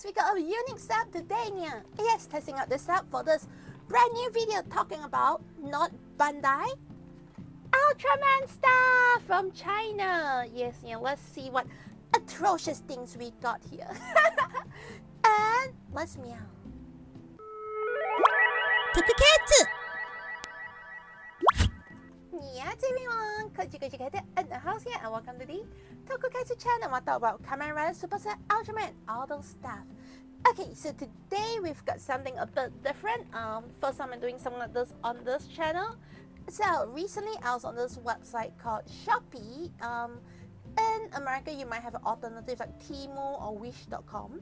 Yes, we got a unique setup today, Nia. Yes, testing out this setup for this brand new video talking about not Bandai Ultraman stuff from China. Yes, Nia, let's see what atrocious things we got here. And let's meow. tokusatsu. Yes, everyone, Koji in the house here, and welcome to the Tokusatsu channel. I talk about Kamen Rider, Super Set, Ultraman, all those stuff. Okay, so today we've got something a bit different. First time I'm doing something like this on this channel. So recently I was on this website called Shopee. In America, you might have an alternative like Temu or Wish.com.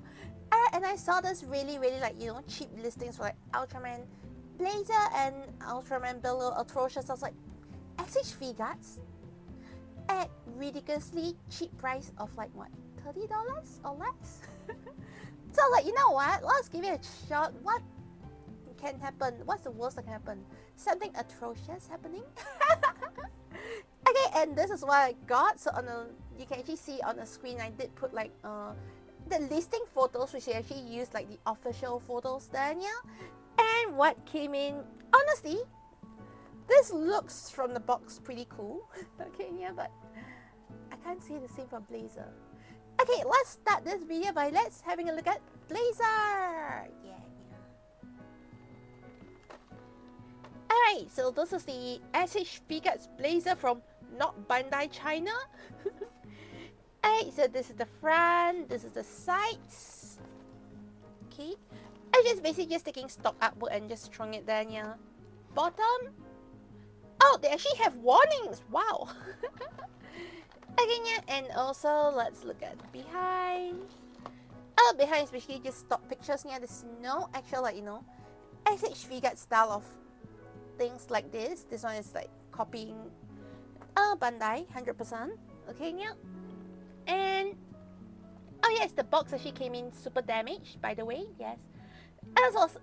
And I saw this really like, you know, cheap listings for like Ultraman Blazar and Ultraman below atrocious. I was like, SHF guards at ridiculously cheap price of like what, $30 or less? So like, you know what, let's give it a shot. What can happen? What's the worst that can happen? Something atrocious happening? Okay, and this is what I got. So on the, you can actually see on the screen I did put like the listing photos, which I actually used like the official photos there, yeah. And what came in, honestly, this looks from the box pretty cool. Okay, yeah, but I can't see the same for Blazar. Okay, let's start this video by let's having a look at Blazar. Yeah. Alright, so this is the SHF guards Blazar from not Bandai China. Alright, so this is the front, this is the sides. Okay, I'm just basically just taking stock artwork and just throwing it there, yeah. Bottom. Oh, they actually have warnings. Wow. Okay, yeah, and also let's look at behind. Oh, behind is basically just stock pictures. Yeah, there's no actual like, you know, SHF guard style of things like this. This one is like copying Bandai 100%. Okay, yeah. And oh yes, the box actually came in super damaged, by the way. Yes.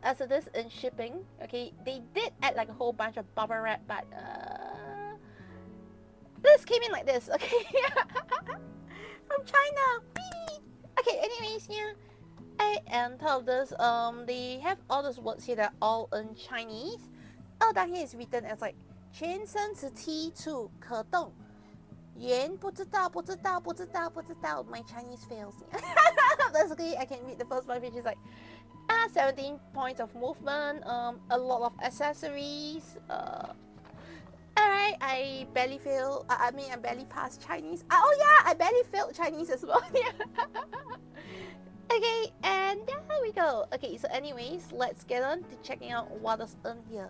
As it is in shipping, okay, they did add like a whole bunch of bubble wrap, but this came in like this, okay. From China. Whee! Okay, anyways, yeah. And top of this, they have all those words here that are all in Chinese. Oh, down here is written as like 全身之体处可动 原不知道 my Chinese fails. Basically, I can read the first one, which is like 17 points of movement, a lot of accessories. Alright, I barely fail. I mean, I barely passed Chinese. Oh yeah, I barely failed Chinese as well. Yeah. Okay, and there we go. Okay, so anyways, let's get on to checking out what is in here.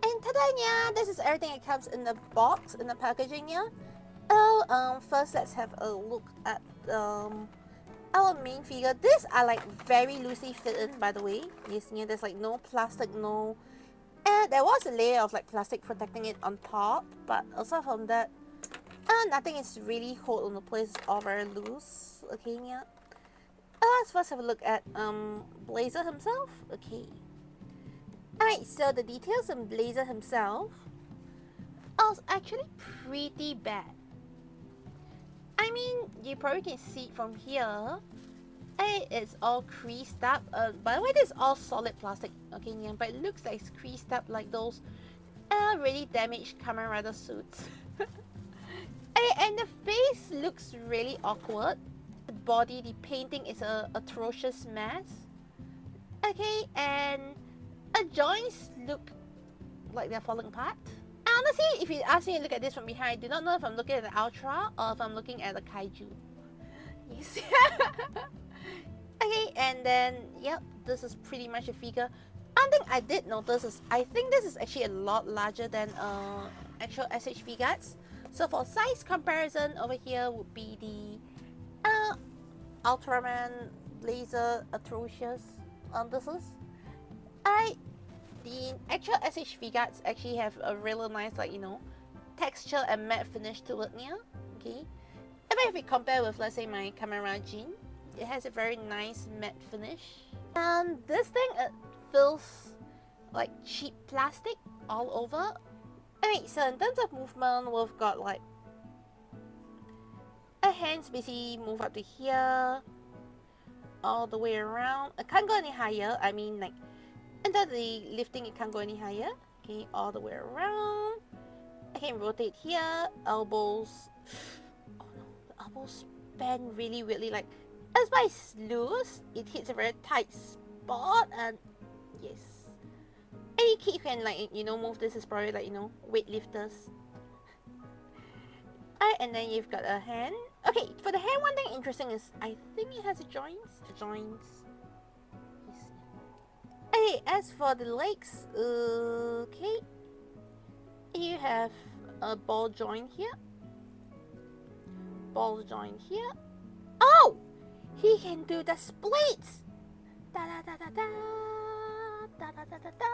And today, yeah, this is everything that comes in the box, in the packaging, yeah. Oh, first let's have a look at our main figure. These are like very loosely fit in, by the way. Yes, yeah, there's like no plastic, no. And there was a layer of like plastic protecting it on top, but aside from that, nothing is really hold on the place. It's all very loose. Okay, yeah. Let's first have a look at Blazar himself. Okay. Alright, so the details on Blazar himself are actually pretty bad. I mean, you probably can see it from here. It's all creased up. By the way, this is all solid plastic. Okay, yeah, but it looks like it's creased up like those really damaged Kamen Rider suits. And the face looks really awkward. The body, the painting is a atrocious mess. Okay, and the joints look like they're falling apart. Honestly, if you ask me to look at this from behind, I do not know if I'm looking at the Ultra or if I'm looking at the Kaiju. Yes. Okay, and then, yep, this is pretty much a figure. One thing I did notice is, I think this is actually a lot larger than actual SHF guards. So for size comparison, over here would be the Ultraman Blazar atrocious. This is. The actual SHF guards actually have a really nice, like, you know, texture and matte finish to it, yeah. Okay. And if we compare with, let's say, my Kamen Rider Jean, it has a very nice matte finish. And this thing, it feels like cheap plastic all over. Alright, so in terms of movement, we've got like a hands basically move up to here. all the way around. I can't go any higher. I mean, like, under the lifting, it can't go any higher. Okay, all the way around. I can rotate here. Elbows. Oh no, the elbows bend really weirdly. Like, as by it's loose, it hits a very tight spot, and yes. Any kid who can, like, you know, move this is probably like, you know, weightlifters. Alright, and then you've got a hand. Okay, for the hand, one thing interesting is I think it has joints. Joints. Okay, as for the legs, okay, you have a ball joint here. Ball joint here. Oh, he can do the splits. Da da da da da da da da da da.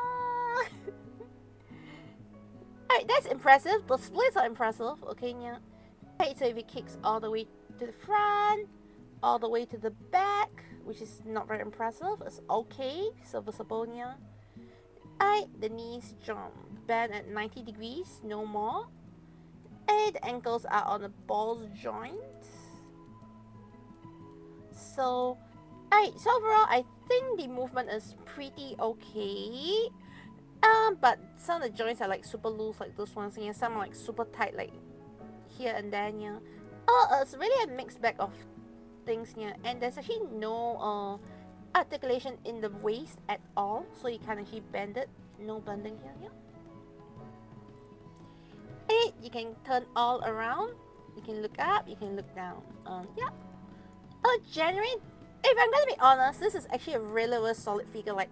Alright, that's impressive. The splits are impressive. Okay, yeah. Right, so if he kicks all the way to the front, all the way to the back, which is not very impressive, it's okay, serviceable, yeah. Alright, the knees jump, bend at 90 degrees, no more. And the ankles are on the ball joint. So, alright, so overall, I think the movement is pretty okay. But some of the joints are like super loose, like those ones, yeah. Some are like super tight, like here and there, yeah. It's really a mixed bag of things, yeah. And there's actually no articulation in the waist at all, so you can't actually bend it. No bending here, yeah. And you can turn all around. You can look up, you can look down. Yeah. Generally, if I'm gonna be honest, this is actually a really solid figure, like.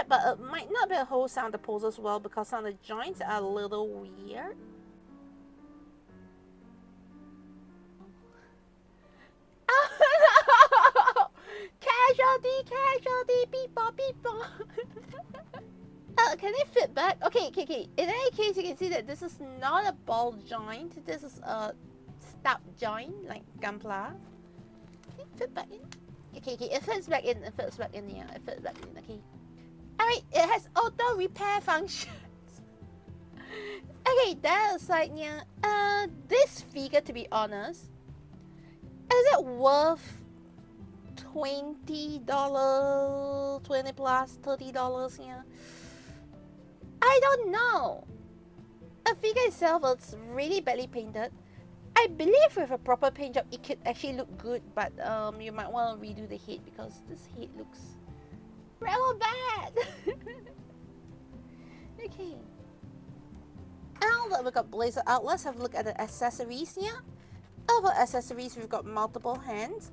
But it might not be a whole sound the pose as well because some of the joints are a little weird. Oh no! Casualty, beep bop, beep bop. Can it fit back? Okay. In any case, you can see that this is not a ball joint. This is a stub joint, like Gunpla. Can it fit back in? Okay, it fits back in. It fits back in. Yeah, it fits back in. Okay. Alright, it has auto repair functions. Okay, that aside, yeah. This figure, to be honest, is it worth $20, $20 plus, $30? Yeah. I don't know. The figure itself is really badly painted. I believe with a proper paint job, it could actually look good, but you might want to redo the head because this head looks real bad. Okay. Now that we've got Blazar out, let's have a look at the accessories here. Over accessories, we've got multiple hands.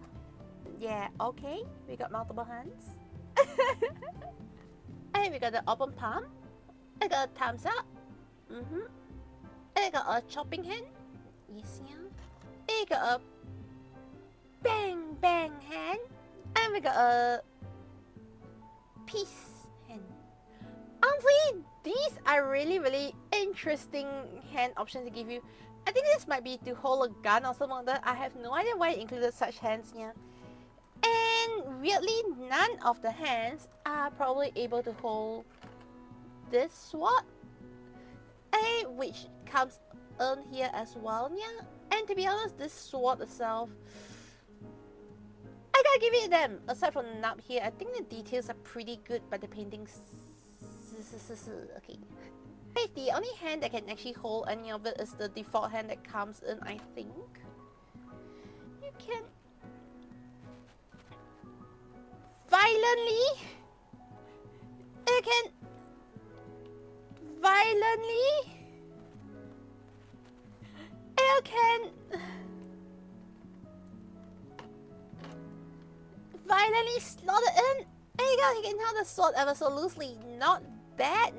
Yeah, okay. We got multiple hands. And we got the open palm. I got a thumbs up. I got a chopping hand. Yes, yeah. I got a bang bang hand. And we got a peace hand. Honestly, these are really interesting hand options to give you. I think this might be to hold a gun or something like that. I have no idea why it included such hands here. And weirdly, none of the hands are probably able to hold this sword, which comes in here as well, yeah. And to be honest, this sword itself, I gotta give it them. Aside from the nub here, I think the details are pretty good, but the paintings, okay. The only hand that can actually hold any of it is the default hand that comes in, I think. You can violently slot it in. There you go, you can hold the sword ever so loosely. Not bad.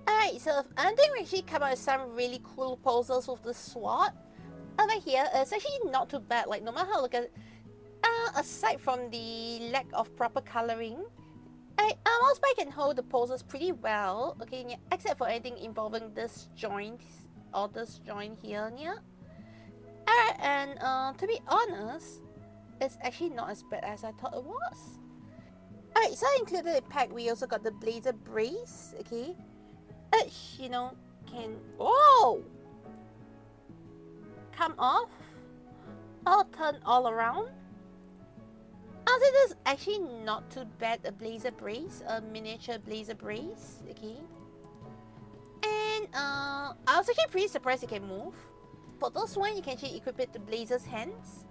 Alright, so if anything, we actually come out with some really cool poses with the sword. Over here, it's actually not too bad. Like, no matter how I look at it, aside from the lack of proper coloring, mouse can hold the poses pretty well, okay, yeah, except for anything involving this joint or this joint here, yeah. Alright, and to be honest, it's actually not as bad as I thought it was. Alright, so I included a pack. We also got the Blazar brace, okay, which, you know, can come off I'll turn all around. I think this is actually not too bad, a Blazar brace, a miniature Blazar brace, okay. And I was actually pretty surprised it can move. For this one, you can actually equip it to Blazar's hands.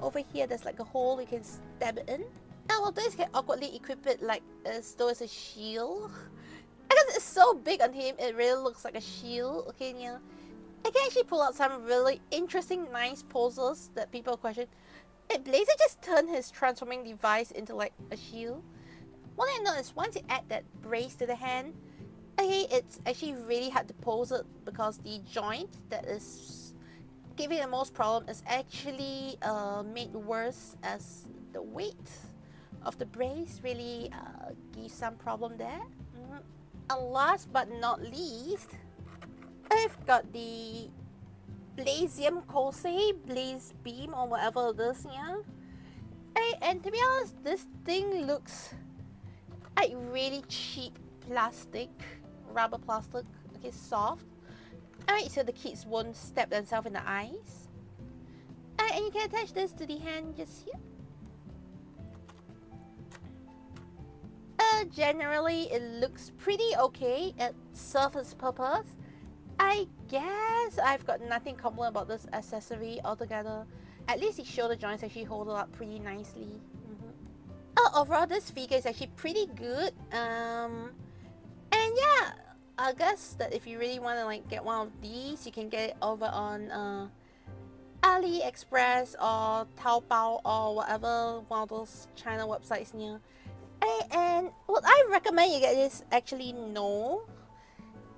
Over here, there's like a hole you can stab it in. And well, this can awkwardly equip it like as though it's a shield. Because it's so big on him, it really looks like a shield, okay, yeah. I can actually pull out some really interesting, nice poses that people question. Did Blazar just turn his transforming device into like a shield? One thing I noticed, once you add that brace to the hand, okay, it's actually really hard to pose it because the joint that is giving the most problem is actually made worse as the weight of the brace really gives some problem there. And last but not least, I've got the Blazium Kosei, Blaze Beam or whatever it is, yeah. And to be honest, this thing looks like really cheap plastic, rubber plastic, okay, soft. Alright, so the kids won't stab themselves in the eyes. And you can attach this to the hand just here. Generally, it looks pretty okay. It serves its purpose. I guess I've got nothing complain about this accessory altogether. At least the shoulder joints actually hold it up pretty nicely. Overall, this figure is actually pretty good. And yeah, I guess that if you really want to like get one of these, you can get it over on AliExpress or Taobao or whatever one of those China websites near. And would I recommend you get this? Actually, no.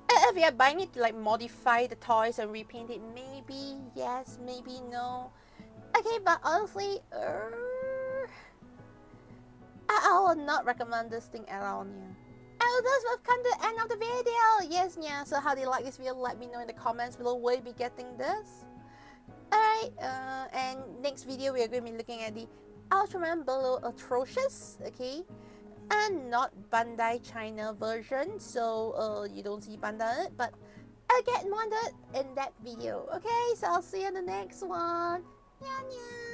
If you're buying it to like modify the toys and repaint it, maybe yes, maybe no. Okay, but honestly, I will not recommend this thing at all, yeah. And thus we've come to the end of the video. Yes, yeah. So how do you like this video? Let me know in the comments below. Will you be getting this? Alright, and next video we are going to be looking at the Ultraman Below Atrocious, okay? And not Bandai China version, so you don't see Bandai in it, but I'll get more on that in that video. Okay, so I'll see you in the next one. Nya nya.